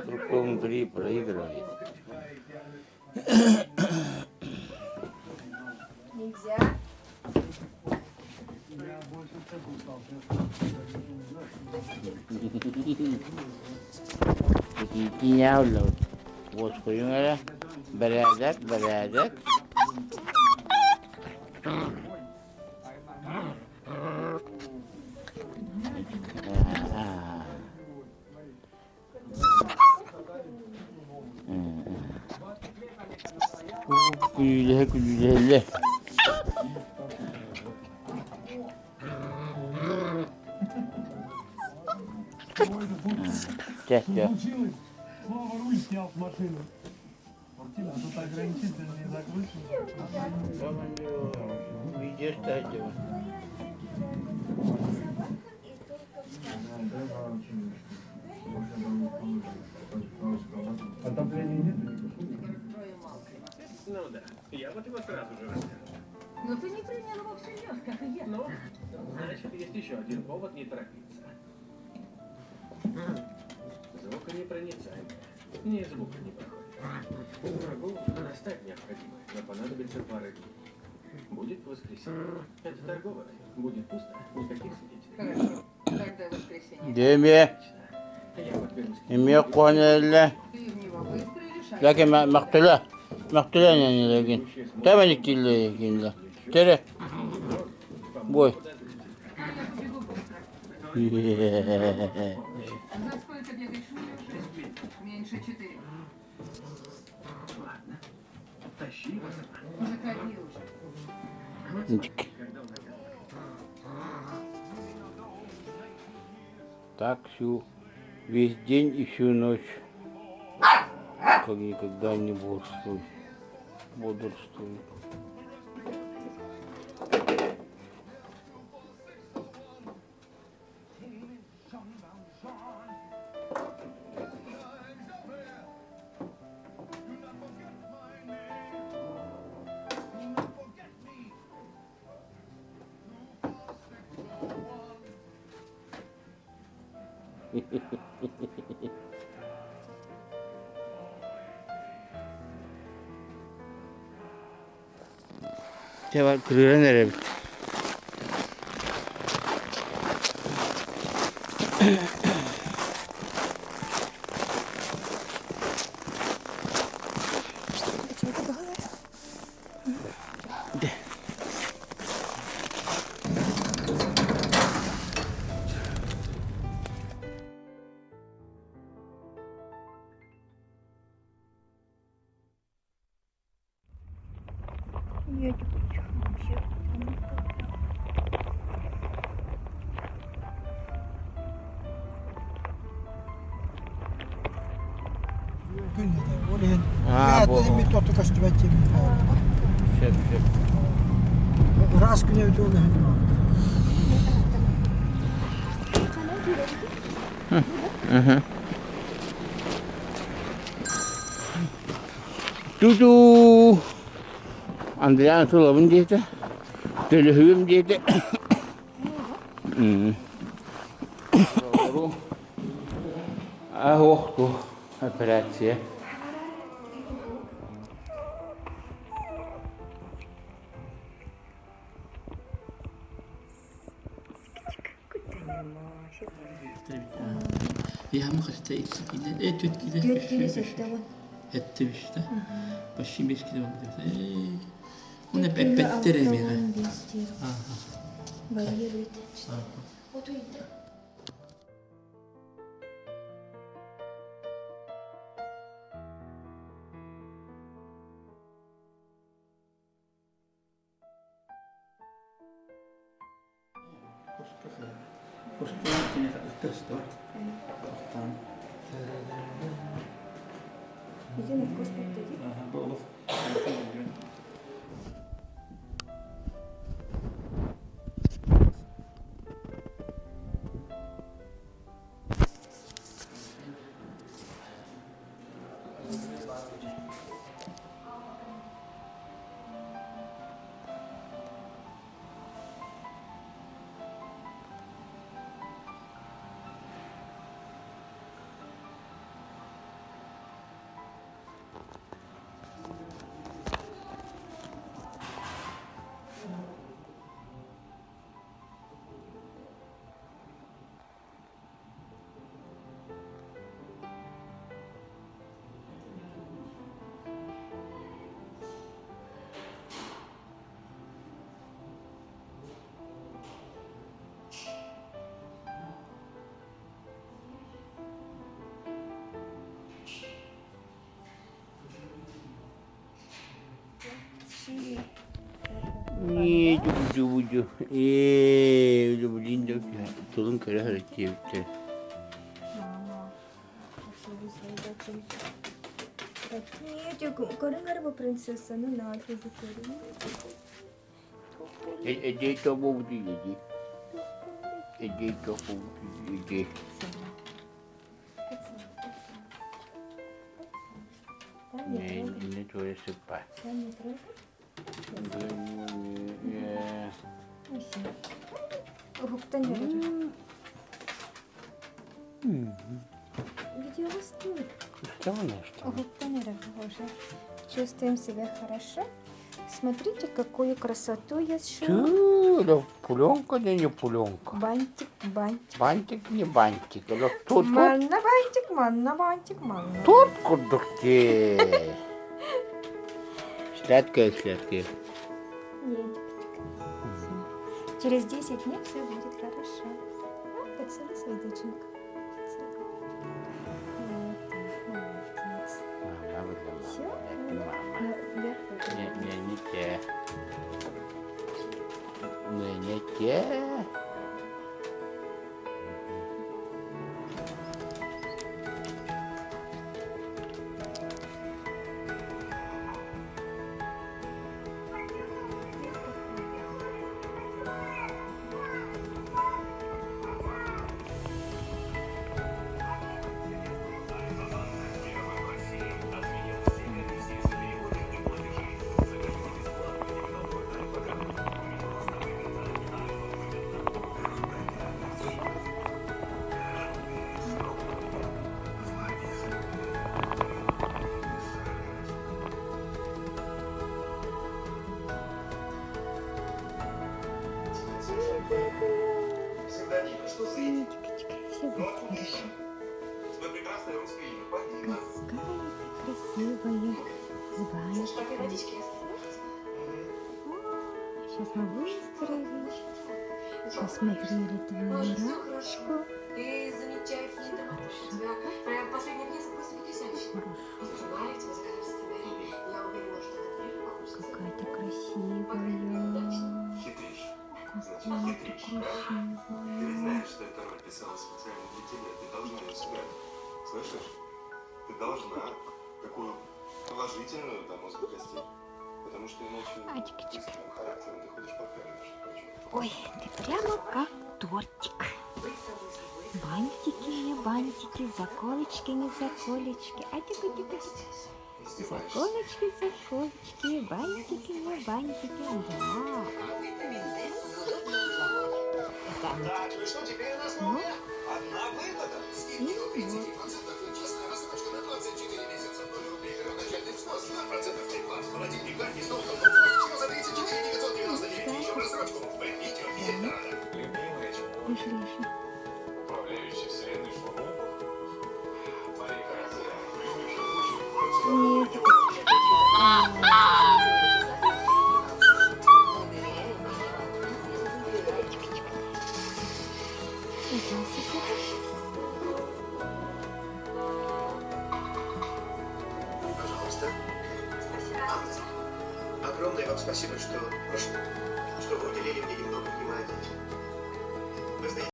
Только внутри проигрывает. Нельзя. Yavrum, boş koyunlara beraber. Güle. Честно. Слава руль снял с машины. А тут ограничитель не закручен. Видишь, кстати. Отопления нет? Ну да, я вот его сразу же расскажу. Но ты не принял его всерьез, как и я. Ну, значит, есть еще один повод не торопиться. Звуконепроницаемый. Ни звука не проходит. Врагу достать необходимо, но понадобится пара дней. Будет воскресенье. Это торговый район. Будет пусто, никаких свидетелей. Хорошо. Тогда воскресенье. Деме, Я подберусь к имя конеля. Ты в него быстро и решай. Лакин мактуля не легин. Там они килли. Тере. Бой. А я побегу быстро. За сколько бегаешь уже? Меньше 4. Ладно. Тащи его сама. Заходи уже. Так весь день и всю ночь, как никогда не бодрствуй. Cevap kırığı nereye bitti? Я не хочу вообще. Kyllä ne oli. Ha, bu. Jäät totta kai sitä vettiin. Şef. Raskı ne ötü onu. Hı. Tutu. Andrian sulavın diyeti. Tölühüyüm diyeti. Ahoktu operasyon. Я махаста иксикиде, төткиде. Төткиде сөттөгөн. Этте биште. Башым бешкиде болду. Уна пеппеттере мега. Барьер өтөчү. Miten kosketteki? İyi cubu. Blin de tulun kere hareketi. Мама, красивый солдатик. Так, нет, я Каренгарова принцесса, ну нафиг закурю. Ede topu bu değil. Ede topu bu değil. Да, не трогай, Ne tuvalet var. да, не трогай. Ну все. Губка не режет. Ведь я устала. Что она что? Губка не уже. Чувствуем себя хорошо. Смотрите, какую красоту я сшила. Да пуленка, да не пуленка. Бантик, бантик. Бантик не бантик. Да тут Манна бантик, манна бантик, манна. тут кудурки. Сладкая. Нет. Всё. Через 10 дней все будет хорошо. Ну, поцелуй свою доченьку. Поцелуй. Вот так, молодец. Все? Вверх Не те. Все будет хорошо. Твое прекрасное русское имя, Полина. Какая ты красивая. Звоночка. Сейчас мы выздоровеем. Посмотрели твою рамочку. Ты замечательный, да. Прям последний месяц просто потрясающе. Поздравляю тебя за хороший сценарий. Я уверена, что этот фильм получится. Какая ты красивая. Хитришь. Значит, Какая ты хитришь, да? Ты ведь красивая. знаешь, что эта роль писалась специально для тебя. Ты должна ее сыграть. Слышишь? Ты должна такую положительную до мозга костей. Потому что иначе Ачка-чика. с твоим характером ты ходишь по камерам, между прочим. Ой, ты прямо как тортик. Бантики не бантики, заколочки не заколочки. А тихо. Заколочки, бантики не бантики. Да. Так, ну что, теперь у нас новая? Одна выгода. Скидки до 30%. Честная рассрочка на 24 месяца. 0 рублей первоначальный взнос, 2% тепла. Холодильник гарни, стол, всего за 34 999. Еще в рассрочку. Поймите, мне надо. Любимая Пошли. управляющий вселенной шоу. Марика, Нет. пожалуйста. Огромное вам спасибо, что вы уделили мне немного внимания. Вы знаете,